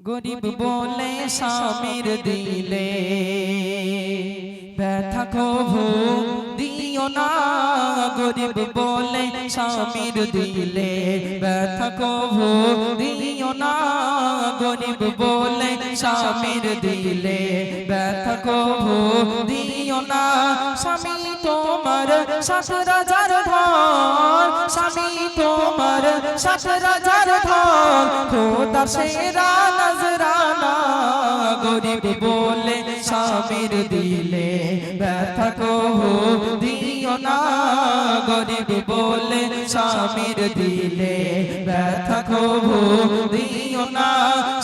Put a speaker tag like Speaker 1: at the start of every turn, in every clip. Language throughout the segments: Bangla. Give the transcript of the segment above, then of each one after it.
Speaker 1: গরিব বলে স্বামীর দিলে ব্যথা কভু দিও না, গরিব বলে স্বামীর দিলে ব্যথা কভু দিও না, গরিব বলে স্বামীর দিলে ব্যথা কভু দিও না। স্বামী তোমার ৭,০০০ ধন, স্বামী তোমার ৭,০০০ ধন, খোদা সেরা নজরানা, গরিব বলে স্বামীর দিলে ব্যথা কভু দিও না, গরিব বলে স্বামীর দিলে ব্যথা কভু দিও না।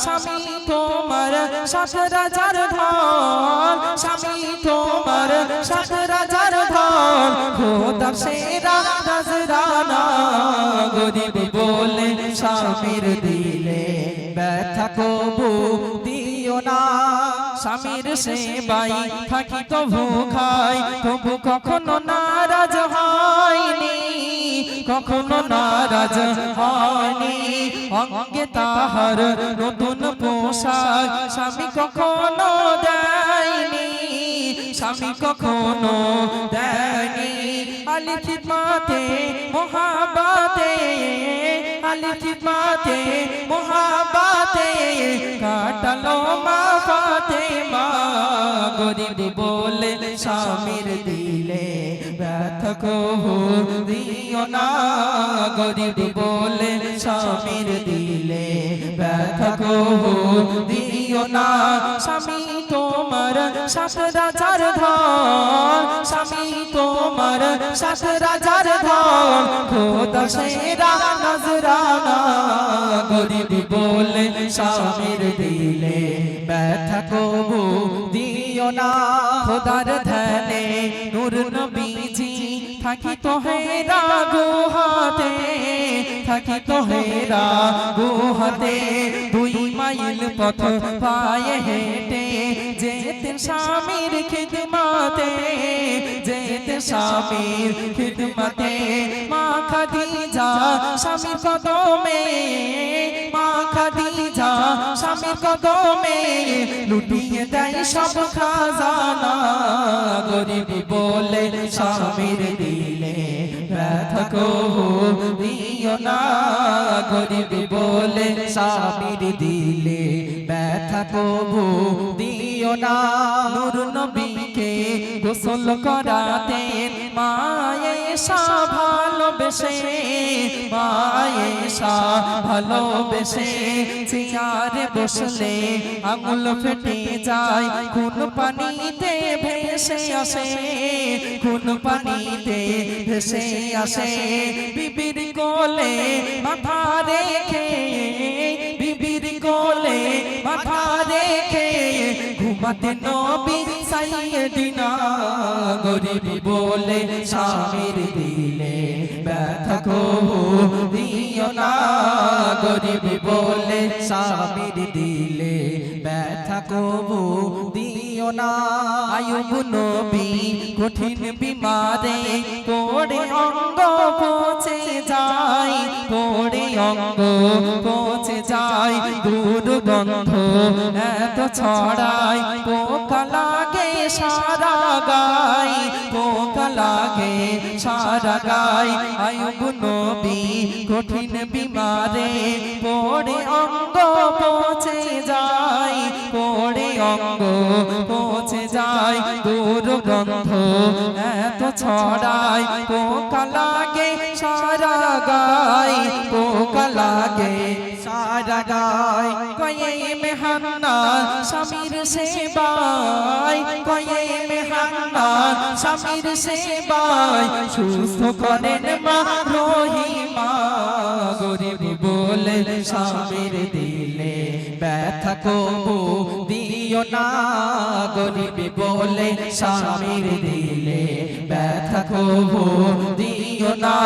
Speaker 1: স্বামী তোমার ৭,০০০ ধন, স্বামী তোমার ৭,০০০ ধন, খোদা সেরা নজরানা, গরিব বলে স্বামীর দিলে ব্যথা কভু দিও না। স্বামীর সেবাই থাকি তবু খাই, তবু কখনো নারাজ হয়নি, কখনো নারাজ হয়নি। অঙ্গে তাহার নতুন পোশাক স্বামী কখনো দেয়নি, স্বামী কখনো দেয়নি। আলী খিদমাতে মোহাব্বতে, আলী খিদমাতে মোহাব্বতে কাটালো মা ফাতেমা, গরিব বলে স্বামীর দিলে ব্যথা কভু দিও না, গরিব বলে স্বামীর দিলে ব্যথা কভু দিও না। স্বামী তোমার ৭,০০০ ধন, স্বামী তোমার ৭,০০০ ধন, খোদা সেরা নজরানা, গরিব বলে স্বামীর দিলে ব্যথা কভু দিও না। খোদার ধ্যানে নূর নবীজি থাকি তো হেরা গুহাতে, থাকি তো হেরা গুহাতে, ২ মাইল পথ পায়ে হেঁটে যেতেন স্বামীর খিদমতে, যেতেন স্বামীর খিদমতে। মা খাদিজা স্বামীর কদমে, মা খাদিজা স্বামীর কদমে লুটিয়ে দেয় সব খাজানা, গরিব বলে স্বামীর দিলে ব্যথা কভু দিও না, গরিব বলে স্বামীর দিলে ব্যথা কভু দিও না। নূর নবীকে গোসল করাতেন মায়েশা ভালোবেসে, মায়েশা ভালোবেসে। চেয়ারে বসলে আঙুল ফেটে যায়, খুন পানিতে ভেসে আসে, খুন পানিতে ভেসে আসে। বিবির কোলে মাথা রেখে, বিবির কোলে মাথা রেখে ঘুমাতেন নবী সাইয়েদিনা, গরিব বলে স্বামীর দিলে ব্যথা কভু দিও না, গরিব বলে স্বামীর দিলে ব্যথা কভু দিও না। আয়ুব নবী কঠিন বিমারে পড়ে অঙ্গ পচে যায়, পড়ে অঙ্গ পচে যায়। দুর্গন্ধ এত ছড়ায়, পোকা লাগে সারা গায়, পোকা লাগে সারা গায়। আয়ুব নবী কঠিন বিমারে পড়ে অঙ্গ পচে যায়, পড়ে অঙ্গ পচে যায়। দুর্গন্ধ এত ছড়ায়, পোকা লাগে সারা গায়, পোকা লাগে সারা গায়। কয়ে মেহান্না স্বামীর সেবায়, কয়ে মেহান্না স্বামীর সেবায় সুস্থ করেন মা রহিমা, গরিব বলে স্বামীর দিলে ব্যথা কভু দিও না, গরিব বলে স্বামীর দিলে ব্যথা কভু দিও না।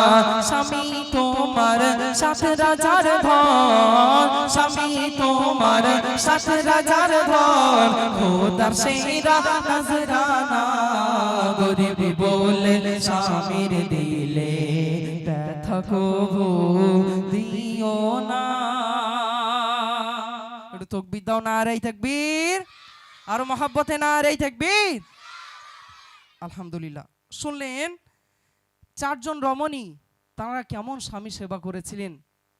Speaker 1: স্বামী তোমার ৭,০০০ ধন, স্বামী তোমার ৭,০০০ ধন, খোদার সেরা নজরানা, গরিব বলে স্বামীর দিলে ব্যথা কভু দিও না। তাকবীর দাও, নারে তাকবীর। আর মহব্বতে নারে তাকবীর। আলহামদুলিল্লাহ। শুনলেন চারজন রমণী তারা কেমন স্বামী সেবা করেছিলেন,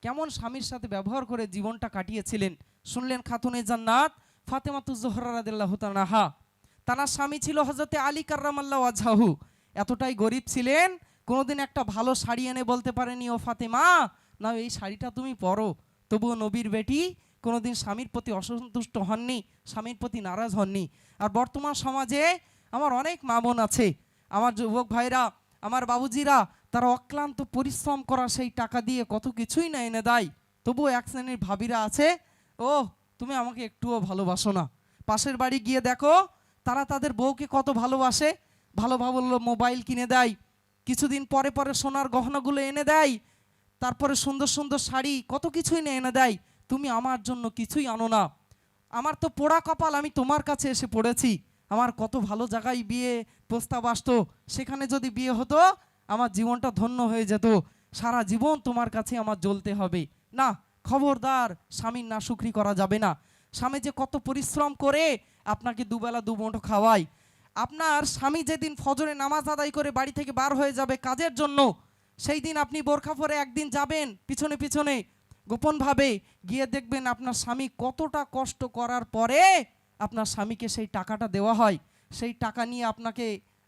Speaker 1: কেমন স্বামীর সাথে ব্যবহার করে জীবনটা কাটিয়েছিলেন। শুনলেন খাতুনে জান্নাত ফাতেমাতুজ জোহরা রাদিয়াল্লাহু তাআলা আনহা, তার স্বামী ছিল হযরতে আলী কাররামাল্লাহু ওয়াজহাহু। এতটাই গরিব ছিলেন, কোনোদিন একটা ভালো শাড়ি এনে বলতে পারেনি ও ফাতেমা না এই শাড়িটা তুমি পরো। তবুও নবীর বেটি কোনোদিন স্বামীর প্রতি অসন্তুষ্ট হননি, স্বামীর প্রতি নারাজ হননি। আর বর্তমান সমাজে আমার অনেক মা বোন আছে, আমার যুবক ভাইরা, আমার বাবুজিরা, তারা অক্লান্ত পরিশ্রম করা সেই টাকা দিয়ে কত কিছুই না এনে দেয়। তবুও এক শ্রেণীর ভাবিরা আছে, ও তুমি আমাকে একটুও ভালোবাসো না। পাশের বাড়ি গিয়ে দেখো তারা তাদের বউকে কত ভালোবাসে, ভালো ভালো মোবাইল কিনে দেয়, কিছুদিন পরে পরে সোনার গহনাগুলো এনে দেয়, তারপরে সুন্দর সুন্দর শাড়ি কত কিছুই না এনে দেয়। তুমি আমার জন্য কিছুই আনো না। আমার তো পোড়া কপাল, আমি তোমার কাছে এসে পড়েছি। আমার কত ভালো জায়গায় বিয়ে প্রস্তাব আসতো, সেখানে যদি বিয়ে হতো আমার জীবনটা ধন্য হয়ে যেত। সারা জীবন তোমার কাছে আমার জ্বলতে হবে না। খবরদার, স্বামীর নাশুকরি করা যাবে না। স্বামী যে কত পরিশ্রম করে আপনাকে দুবেলা দুমুঠো খাওয়ায়। আপনার স্বামী যেদিন ফজরে নামাজ আদায় করে বাড়ি থেকে বার হয়ে যাবে কাজের জন্য, সেই দিন আপনি বোরখা পরে একদিন যাবেন পিছনে পিছনে গোপনভাবে গিয়ে দেখবেন আপনার স্বামী কতটা কষ্ট করার পরে আপনার স্বামীকে সেই টাকাটা দেওয়া হয়। সেই টাকা নিয়ে আপনাকে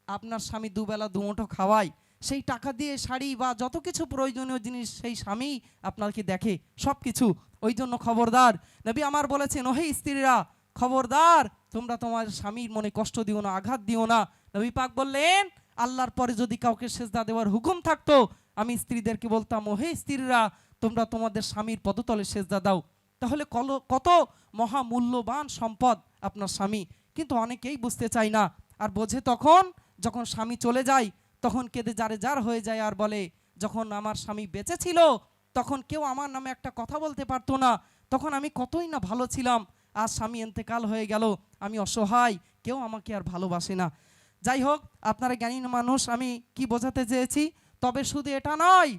Speaker 1: আপনার স্বামী দুবেলা দুমুঠো খাওয়ায়। সেই টাকা দিয়ে শাড়ি বা যত কিছু প্রয়োজনীয় জিনিস সেই স্বামী আপনাকে দেখে সব কিছু। ওই জন্য খবরদার, নবী আমার বলেছেন ওহে স্ত্রীরা খবরদার তোমরা তোমার স্বামীর মনে কষ্ট দিও না, আঘাত দিও না। নবী পাক বললেন আল্লাহর পরে যদি কাউকে সেজদা দেওয়ার হুকুম থাকতো আমি স্ত্রীদেরকে বলতাম ওহে স্ত্রীরা তোমরা তোমাদের স্বামীর পদতলে সেজদা দাও। তাহলে কত মহামূল্যবান সম্পদ আপনার স্বামী। কিন্তু অনেকেই বুঝতে চায় না, আর বোঝে তখন যখন স্বামী চলে যায়, তখন কেঁদে যারে যার হয়ে যায় আর বলে যখন আমার স্বামী বেঁচে ছিল তখন কেউ আমার নামে একটা কথা বলতে পারতো না, তখন আমি কতই না ভালো ছিলাম। আজ স্বামী ইন্তেকাল হয়ে গেল, আমি অসহায়, কেউ আমাকে আর ভালোবাসে না। যাই হোক, আপনারা জ্ঞানী মানুষ, আমি কি বোঝাতে চেয়েছি, তবে শুধু এটা নয়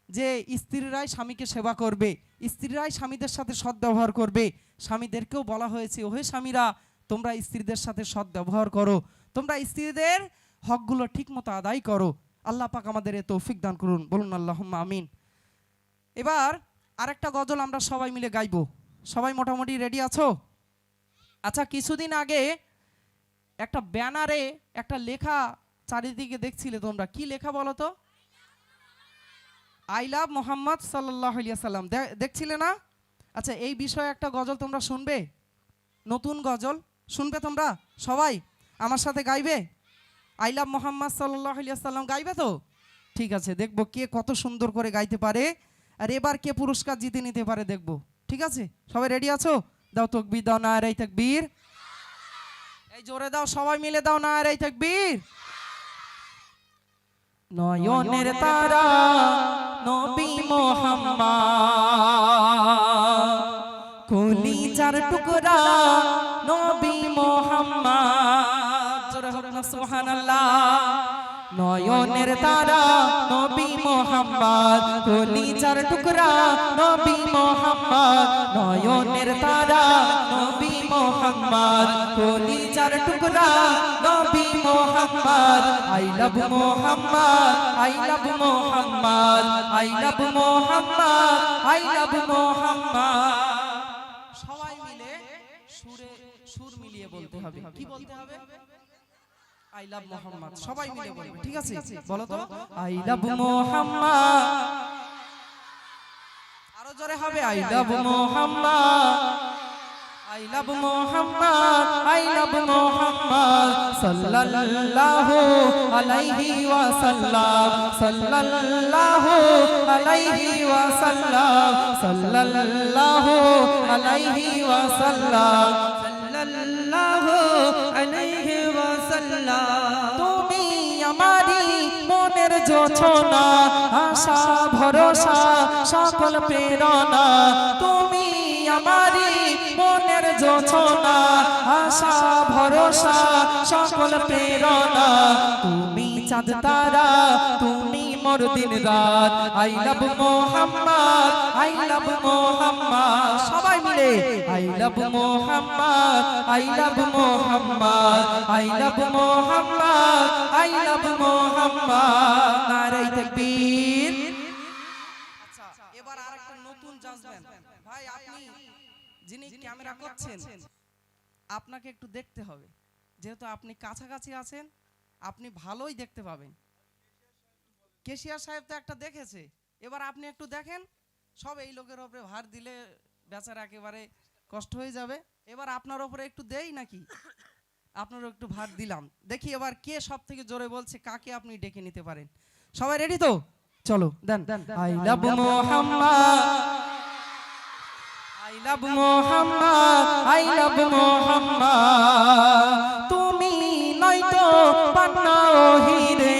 Speaker 1: যে স্ত্রীরাই স্বামীকে সেবা করবে, স্ত্রীরাই স্বামীদের সাথে সদ্ব্যবহার করবে। স্বামীদেরকেও বলা হয়েছে ওহে স্বামীরা তোমরা স্ত্রীদের সাথে সদ্ব্যবহার করো, তোমরা স্ত্রীদের হকগুলো ঠিকমতো আদায় করো। আল্লাহ পাক আমাদের এ তৌফিক দান করুন, বলুন আল্লাহুম্মা আমিন। এবার আরেকটা গজল আমরা সবাই মিলে গাইবো। সবাই মোটামুটি রেডি আছো? আচ্ছা, কিছুদিন আগে একটা ব্যানারে একটা লেখা চারিদিকে দেখছিলে তোমরা, কি লেখা বলো তো? আই লাভ মোহাম্মদ সাল্লাল্লাহু আলাইহি ওয়াসাল্লাম, দেখছিলে না? আচ্ছা, এই বিষয়ে একটা গজল তোমরা শুনবে, নতুন গজল শুনবে তোমরা সবাই আমার সাথে গাইবে? আই লাভ মোহাম্মদ সাল্লাল্লাহু আলাইহি ওয়াসাল্লাম গাইবে তো? ঠিক আছে, দেখবো কে কত সুন্দর করে গাইতে পারে আর এবার কে পুরস্কার জিতে নিতে পারে দেখবো। ঠিক আছে, সবাই রেডি আছো? দাও তাকবীর, দাও নারে তাকবীর। এই জোরে দাও, সবাই মিলে দাও নারে তাকবীর। নয়নের তারা নবী মুহাম্মদ, কলিজার টুকরা নবী মুহাম্মদ, জোরে হোক না সুবহানাল্লাহ। নয়নের তারা নবী মুহাম্মদ, কলিজার টুকরা নবী মুহাম্মদ, নয়নের তারা নবী মুহাম্মদ, কলিজার টুকরা নবী Muhammad. I love Muhammad, I love Muhammad, I love Muhammad, I love Muhammad. সবাই মিলে সুর মিলিয়ে বলতে হবে। কি বলতে হবে? আই লাভ মোহাম্মদ, সবাই মিলে বলবে। ঠিক আছে, বলো তো আই লাভ মোহাম্মদ, আরো জোরে হবে I love Mohammad, I love Mohammad, I love Mohammad সাল্লাল্লাহু আলাইহি ওয়াসাল্লাম, সাল্লাল্লাহু আলাইহি ওয়াসাল্লাম, সাল্লাল্লাহু আলাইহি ওয়াসাল্লাম, সাল্লাল্লাহু আলাইহি ওয়াসাল্লাম। তুমি আমারি মনের জোছনা, আশা ভরসা সকল প্রেরণা, তুমি আমারি মনের জোছনা, আশা ভরসা সকল প্রেরণা। তুমি চাঁদ তারা তুমি মোর দিন রাত I love Mohammad I love Mohammad সবাই মিলে I love Mohammad I love Mohammad I love Mohammad I love Mohammad নারে তাকবীর। আচ্ছা এবার আরেকটা নতুন জাজমেন্ট ভাই আপনি যিনি ক্যামেরা করছেন আপনাকে একটু দেখতে হবে, যেহেতু আপনি কাছাকাছি আছেন আপনি ভালোই দেখতে পাবেন। কেশিয়া সাহেব তো একটা দেখেছে, এবার আপনি একটু দেখেন। সব এই লোকের উপরে ভার দিলে বেচারা একেবারে কষ্ট হয়ে যাবে। এবার আপনার উপরে একটু দেই নাকি, আপনারও একটু ভার দিলাম। দেখি এবার কে সব থেকে জোরে বলছে, কাকে আপনি ডেকে নিতে পারেন। সবাই রেডি তো? চলো then. I love Muhammad I love Muhammad, I love Muhammad. তুমি নয়তো পান্না ও হিরে,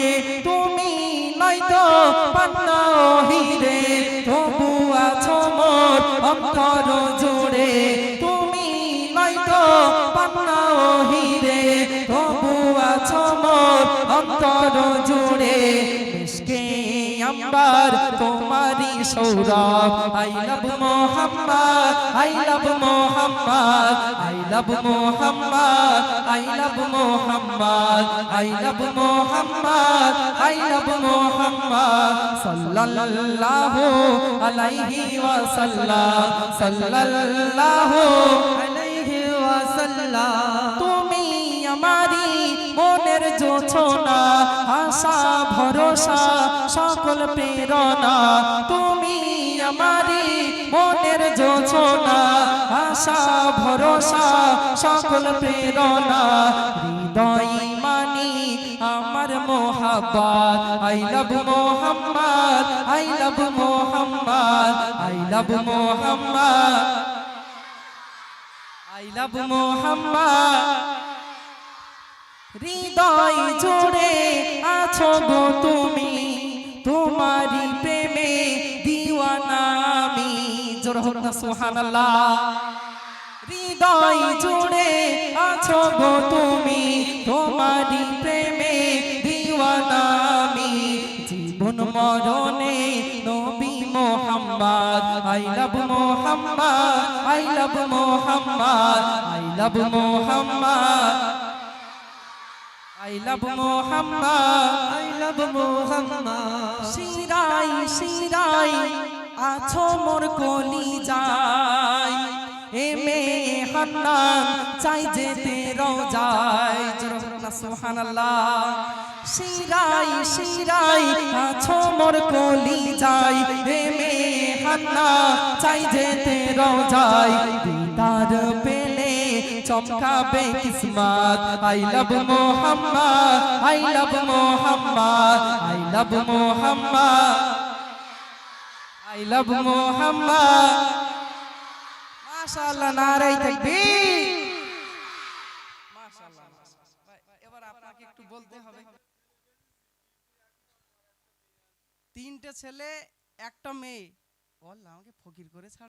Speaker 1: তুমি নয়তো পান্না ও হিরে, তবু আছো মোর অন্তর জুড়ে। তুমি নয়তো পান্না ও হিরে, তবু আছো মোর অন্তর জুড়ে। মিশকে আম্বার তোমারি Sourav I love Muhammad, I love Muhammad, I love Muhammad, I love Muhammad, I love Muhammad, I love Muhammad, sallallahu alayhi wa sallam, sallallahu alayhi wa sallam. তুমি আমারি মনের জোছনা, আশা ভরসা সকল প্রেরণা। তুমি আমারি মনের জোছনা, আশা ভরসা সকল প্রেরণা। হৃদয় মানি আমার মোহাব্বত I love Muhammad, I love Muhammad, I love Muhammad, I love Muhammad. হৃদয় জুড়ে আছো গো তুমি, তোমারি প্রেমে দিওয়ানা আমি। জোরে হোক না সুবহানাল্লাহ। হৃদয় জুড়ে আছো গো তুমি, তোমারি প্রেমে দিওয়ানা আমি। জীবন মরণে নবী Mohammad I love Muhammad, I love Muhammad, I love Muhammad, I love Muhammad, I love Muhammad. শিরাই শিরাই আছো মোর কলিজায়, এমে হান্নান চাই যেতে রওজায়। সুবহানাল্লাহ। শিরাই শিরাই আছো মোর কলিজায়, এমে হান্নান চাই যেতে রওজায়। দিদার পেলে চমকাবে কিসমত I love Muhammad, I love Muhammad, I love Muhammad, I love Muhammad. মাশাআল্লাহ নারে তাকবীর। মাশাআল্লাহ। এবার আপনাকে একটু বলতে হবে, তিনটে ছেলে একটা মেয়ে, বল আমাকে ফকির করে ছাড়।